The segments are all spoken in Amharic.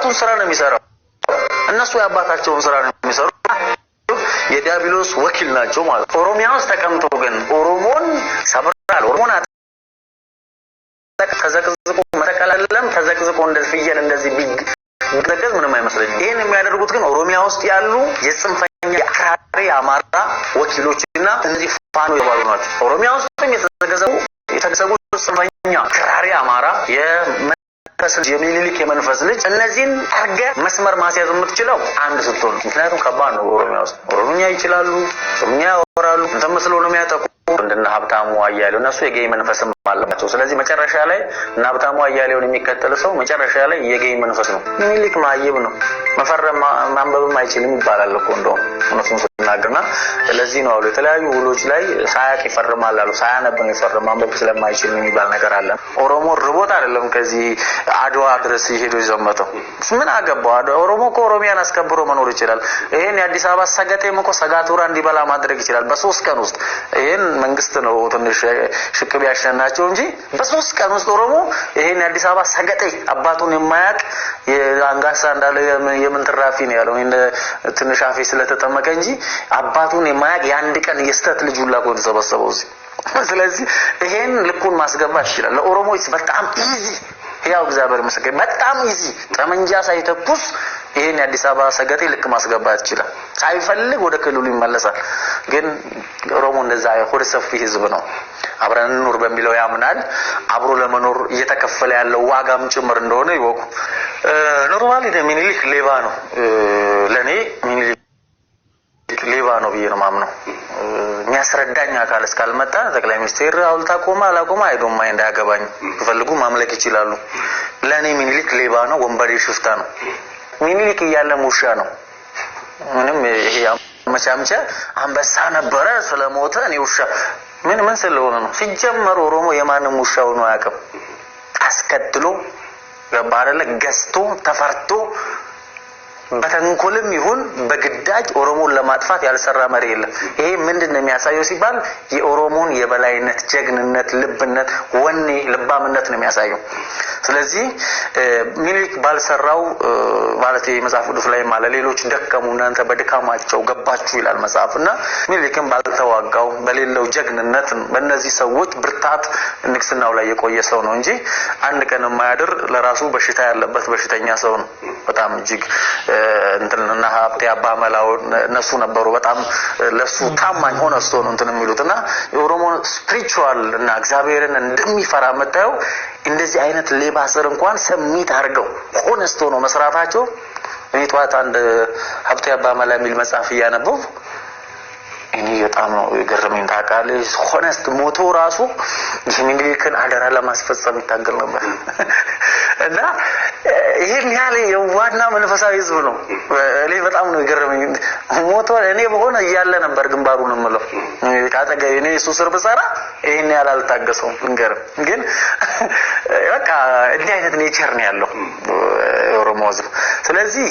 የአባቱን ስራ ነው የሚሰራው እነሱ የአባታቸውን ስራ ነው የሚሰሩ የዲያብሎስ ወኪል ናቸው ማለት ኦሮሚያ ውስጥ ተቀምጦ ግን ኦሮሞን ሰብራል ኦሮሞና ተዘቅዝቆ መተከላለም ተዘቅዝቆ እንደዚህ ፍየል እንደዚህ ቢገደል ምንም አይመስልም ይሄን የሚያደርጉት ግን ኦሮሚያ ውስጥ ያሉ የጽንፈኛ የአክራሪ አማራ ወኪሎችና እነዚህ ፋኖ የባሉ ናቸው ኦሮሚያ ውስጥም የተገዘጉ ጽንፈኛ አክራሪ አማራ የሚኒሊክ የመንፈስ ልጅ እነዚህን አርገ መስመር ማስያዝ የምትችለው አንድ ስትሆን ምክንያቱም ከባድ ነው ኦሮሚያ ውስጥ ኦሮሞኛ ይችላሉ ኦሮሞኛ ያወራሉ እንተመስለው ነው የሚያጠቁ እንደና ሀብታሙ አያሌው እነሱ የጌይ መንፈስም አለባቸው ስለዚህ መጨረሻ ላይ እና ሀብታሙ አያሌውን የሚከተል ሰው መጨረሻ ላይ የጌይ መንፈስ ነው ሚኒሊክ ማይብ ነው መፈረም ማንበብም አይችልም ይባላል እኮ እንደው እነሱን ተናግረና ስለዚህ ነው አሉ የተለያዩ ውሎች ላይ ሳያቅ ይፈርማል አሉ ሳያነብ ነው ይፈርማል ማንበብ ስለማይችል የሚባል ነገር አለ ኦሮሞ ርቦት አይደለም ከዚህ አድዋ ድረስ ይሄዱ ይዘመተው ምን አገባው ኦሮሞ ከኦሮሚያን አስከብሮ መኖር ይችላል ይሄን የአዲስ አበባ ሰገጤም እኮ ሰጋቱራ እንዲበላ ማድረግ ይችላል በ3 ቀን ውስጥ ይሄን መንግስት ነው ትንሽ ሽቅብ ያሸናቸው እንጂ በ3 ቀን ውስጥ ኦሮሞ ይሄን የአዲስ አበባ ሰገጤ አባቱን የማያቅ የአንጋሳ እንዳለ የምንትራፊ ነው ያለው እንደ ትንሽ አፌ ስለተጠመቀ እንጂ አባቱን የማያቅ ያንድ ቀን የስተት ልጅ ሁላ ቆን ተሰበሰበው ስለዚህ ይሄን ልኩን ማስገባት ይችላል ለኦሮሞዎች በጣም ኢዚ ያው እግዚአብሔር መስገድ በጣም ኢዚ ጠመንጃ ሳይተኩስ ይሄን የአዲስ አበባ ሰገጤ ልክ ማስገባት ይችላል ሳይፈልግ ወደ ክልሉ ይመለሳል ግን ኦሮሞ እንደዛ ሆደ ሰፊ ህዝብ ነው አብረን ኑር በሚለው ያምናል አብሮ ለመኖር እየተከፈለ ያለው ዋጋም ጭምር እንደሆነ ይወቁ ኖርማሊ ሚኒሊክ ሌባ ነው ለኔ ሚኒሊክ ሌባ ነው ብዬ ነው ማምነው የሚያስረዳኝ አካል እስካልመጣ ጠቅላይ ሚኒስትር አውልታ ቆማ አላቆማ አይዶም ማይ እንዳያገባኝ ይፈልጉ ማምለክ ይችላሉ ለኔ ሚኒሊክ ሌባ ነው ወንበዴ ሽፍታ ነው ሚኒሊክ ያለ ሙሻ ነው ምንም ይሄ መቻምቻ አንበሳ ነበረ ስለሞተ ነው ውሻ ምን ስለሆነ ነው ሲጀመር ኦሮሞ የማንም ሙሻው ነው ያቀም አስከትሎ ገባረለ ገስቶ ተፈርቶ በተንኮልም ይሁን በግዳጅ ኦሮሞን ለማጥፋት ያልሰራ መሪ የለም ይሄ ምንድነው የሚያሳየው ሲባል የኦሮሞን የበላይነት ጀግንነት ልብነት ወኔ ልባምነት ነው የሚያሳየው ስለዚህ ሚኒሊክ ባልሰራው ማለት የመጽሐፍ ቅዱስ ላይ ማለት ሌሎች ደከሙ እናንተ በድካማቸው ገባችሁ ይላል መጽሐፍና ሚኒሊክም ባልተዋጋው በሌለው ጀግንነት በእነዚህ ሰዎች ብርታት ንግስናው ላይ የቆየ ሰው ነው እንጂ አንድ ቀን የማያድር ለራሱ በሽታ ያለበት በሽተኛ ሰው ነው በጣም እጅግ እንትና ሀብቴ አባመላው እነሱ ነበሩ በጣም ለሱ ታማኝ ሆነስቶ ነው እንትን የሚሉትና የኦሮሞ ስፒሪቹዋል እና እግዚአብሔርን እንደሚፈራ መጣው እንደዚህ አይነት ሌባ ስር እንኳን ሰሚት አርገው ሆነስቶ ነው መስራታቸው እኔ ጧት አንድ ሀብቴ አባመላ የሚል መጽሐፍ ያነበው እኔ በጣም ነው የገረመኝ ታውቃለህ ሆነስት ሞቶ ራሱ የሚኒሊክን አደራ ለማስፈጸም ይታገል ነበር እና ይሄን ያለ የዋና መንፈሳዊ ህዝብ ነው እኔ በጣም ነው የገረመኝ ሞቶ እኔ በሆነ ያለ ነበር ግንባሩን ምለው ካጠገብ እኔ እሱ ስር በሰራ ይሄን ያለ አልታገሰው እንገር ግን በቃ እንዲህ አይነት ኔቸር ነው ያለው ኦሮሞ ህዝብ ስለዚህ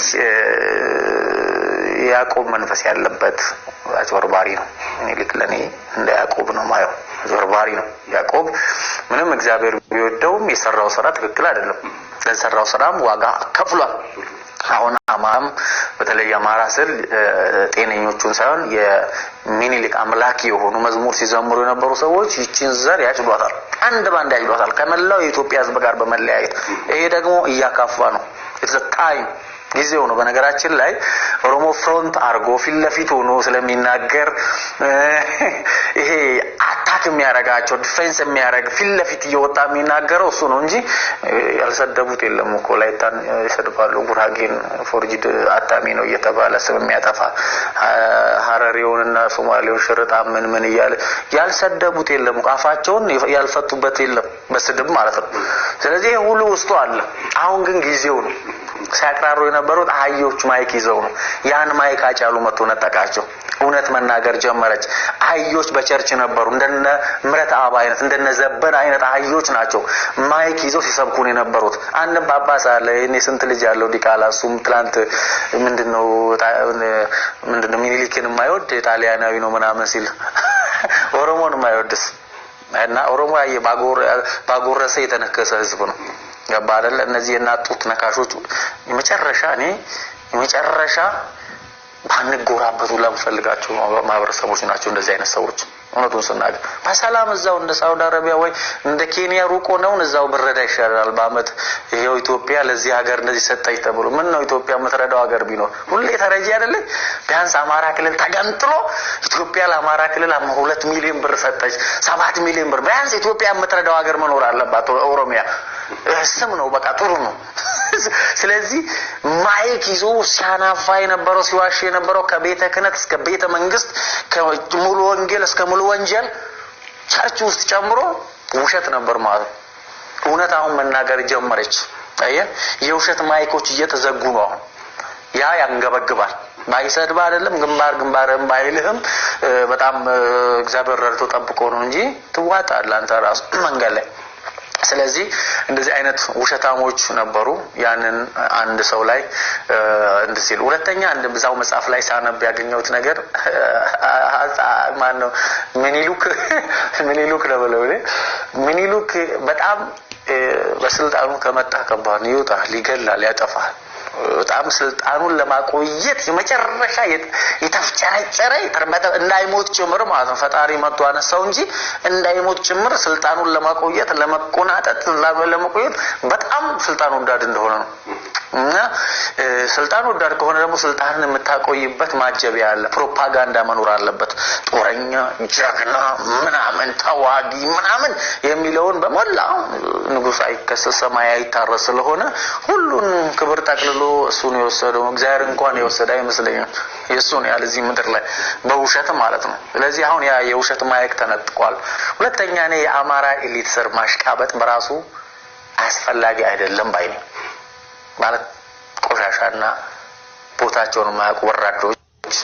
ያዕቆብ መንፈስ ያለበት አጭበርባሪ ነው ሚኒሊክ ለኔ እንደ ያዕቆብ ነው ማየው አጭበርባሪ ነው ያዕቆብ ምንም እግዚአብሔር ቢወደውም የሰራው ስራ ትክክል አይደለም ለሰራው ስራም ዋጋ ከፍሏል አሁን አማም በተለይ አማራ ስል ጤነኞቹን ሳይሆን የሚኒሊክ አምላክ የሆኑ መዝሙር ሲዘምሩ የነበሩ ሰዎች ይቺን ዘር ያጭሏታል አንድ ባንድ ያጭሏታል ከመላው የኢትዮጵያ ህዝብ ጋር በመለያየት ይሄ ደግሞ እያካፋ ነው it's a time ጊዜው ነው በነገራችን ላይ ኦሮሞ ፍሮንት አርጎ ፊልለፊት ሆኖ ስለሚናገር ይሄ አታክ የሚያረጋቸው ዲፌንስ የሚያረግ ፊልለፊት እየወጣ የሚናገረው እሱ ነው እንጂ ያልሰደቡት የለም እኮ ላይታን ይሰድባሉ ጉራጌን ፎርጂድ አታሚ ነው እየተባለ ስም የሚያጠፋ ሐረሪውንና ሶማሌውን ሽርጣ ምን ይያል ያልሰደቡት የለም አፋቸውን ያልፈቱበት የለም በስድብ ማለት ነው ስለዚህ ሁሉ ውስጡ አለ አሁን ግን ጊዜው ነው ሲያቀራሩ የነበሩት አህዮች ማይክ ይዘው ነው ያን ማይክ አጫሉ መጥቶ ነጠቃቸው እውነት መናገር ጀመረች አህዮች በቸርች ነበሩ እንደነ ምረት አባ አይነት እንደነ ዘበን አይነት አህዮች ናቸው ማይክ ይዘው ሲሰብኩን የነበሩት አንድ ጳጳስ አለ እኔ ስንት ልጅ ያለው ዲቃላሱም ትላንት ምንድነው ሚኒሊክን የማይወድ ጣሊያናዊ ነው ምናምን ሲል ኦሮሞን የማይወድስ እና ኦሮሞ ባጎረሰ የተነከሰ ህዝብ ነው ገባ አይደል እነዚህ እናጡት ነካሾች የመጨረሻ ባንጎራበቱ ለምፈልጋቸው ማህበረሰቦች ናቸው እንደዚህ አይነት ሰዎች እውነቱን ስናገር በሰላም እዛው እንደ ሳውዲ አረቢያ ወይ እንደ ኬንያ ሩቆ ነው እዛው ብረዳ ይሻላል በአመት ይሄው ኢትዮጵያ ለዚህ ሀገር እንደዚህ ሰጠች ተብሎ ምን ነው ኢትዮጵያ የምትረዳው ሀገር ቢኖር ሁሌ ተረጂ አይደለ ቢያንስ አማራ ክልል ተገንጥሎ ኢትዮጵያ ለአማራ ክልል 2 ሚሊዮን ብር ሰጠች 7 ሚሊዮን ብር ቢያንስ ኢትዮጵያ የምትረዳው ሀገር መኖር አለባት ኦሮሚያ ስም ነው በቃ ጥሩ ነው ስለዚህ ማይክ ይዞ ሲያናፋ የነበረው ሲዋሽ የነበረው ከቤተ ክህነት እስከ ቤተ መንግስት ከሙሉ ወንጌል እስከ ሙሉ ወንጀል ቸርች ውስጥ ጨምሮ ውሸት ነበር ማለት እውነት አሁን መናገር ጀመረች አየህ የውሸት ማይኮች እየተዘጉ ነው ያ ያንገበግባል ባይሰድባ አይደለም ግንባርም ባይልህም በጣም እግዚአብሔር ረድቶ ጠብቆ ነው እንጂ ትዋጣለህ አንተ ራስ መንገድ ላይ ስለዚህ እንደዚህ አይነት ውሸታሞች ነበሩ ያንን አንድ ሰው ላይ እንደዚህ ሁለተኛ እንደዛው መጽሐፍ ላይ ሳነብ ያገኘሁት ነገር ማነው ምኒሉክ ምኒሉክ በጣም በስልጣኑ ከመጣ ከባድ ይወጣል ሊገላል ያጠፋል በጣም ስልጣኑን ለማቆየት የመጨረሻ የተፍጨረጨረ እንዳይሞት ጭምር ማለት ነው ፈጣሪ መጥቶ አነሳው እንጂ እንዳይሞት ጭምር ስልጣኑን ለማቆየት ለመቆናጠጥ ለመቆየት በጣም ስልጣኑ ወዳድ እንደሆነ ነው እና ስልጣኑ ወዳድ ከሆነ ደግሞ ስልጣንን የምታቆይበት ማጀቢያ አለ ፕሮፓጋንዳ መኖር አለበት ጦረኛ ጀግና ምናምን ተዋጊ ምናምን የሚለውን በመላ ንጉስ አይከሰስ ሰማይ አይታረስ ስለሆነ ሁሉን ክብር ጠቅልሎ እሱን የወሰደው እግዚአብሔር እንኳን የወሰደ አይመስለኝም የሱን ያለ እዚህ ምድር ላይ በውሸት ማለት ነው ስለዚህ አሁን ያ የውሸት ማይክ ተነጥቋል ሁለተኛ እኔ የአማራ ኤሊት ስር ማሽቃበጥ በራሱ አስፈላጊ አይደለም ባይኔ ማለት ቆሻሻና ቦታቸውን ማያውቁ ወራዶች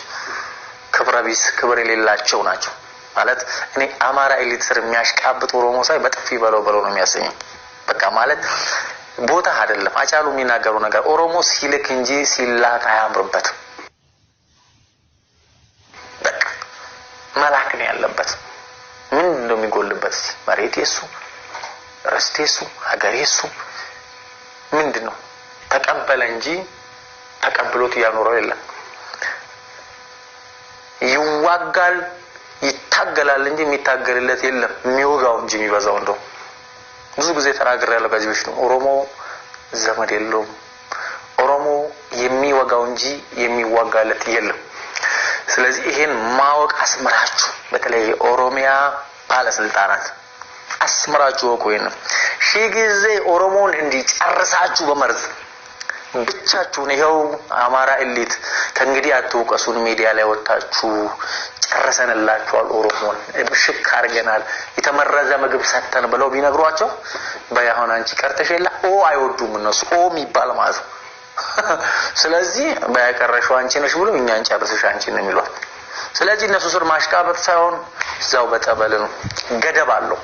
ክብረቢስ ክብር የሌላቸው ናቸው ማለት እኔ አማራ ኤሊት ስር የሚያሽቃብጥ ኦሮሞ ሳይ በጥፊ በለው ነው የሚያሰኘኝ በቃ ማለት ቦታ አይደለም አጫሉ የሚናገሩ ነገር ኦሮሞ ሲልክ እንጂ ሲላክ አያምርበትም በቃ መላክ ነው ያለበት ምን እንደሚጎልበት መሬት የሱ ርስት የሱ ሀገር የሱ ምንድነው ተቀበለ እንጂ ተቀብሎት ያኖረው የለም ይዋጋል ይታገላል እንጂ የሚታገልለት የለም የሚወጋው እንጂ የሚበዛው እንደው ብዙ ጊዜ ተናግሬ ያለው ከዚህ በፊት ኦሮሞ ዘመድ የለውም ኦሮሞ የሚወጋው እንጂ የሚዋጋለት የለም ስለዚህ ይሄን ማወቅ አስመራችሁ በተለይ ኦሮሚያ ባለስልጣናት አስመራችሁ ወቆይነ ሺጊዜ ኦሮሞን እንዲጨርሳችሁ በመርዝ ብቻችሁን ይሄው አማራ ኤሊት ከእንግዲህ አትውቀሱን ሚዲያ ላይ ወጣችሁ ጨርሰንላችኋል ኦሮሞን እብሽክ አርገናል የተመረዘ ምግብ ሰተን ብለው ቢነግሯቸው በያሁን አንቺ ቀርተሽላ አይወዱም እነሱ የሚባል ማለት ስለዚህ በያቀረሽው አንቺ ነሽ ብሎ እኛን ጨርሰሽ አንቺ ነው የሚሏት ስለዚህ እነሱ ስር ማሽቃበጥ ሳይሆን እዛው በጠበል ነው ገደብ አለው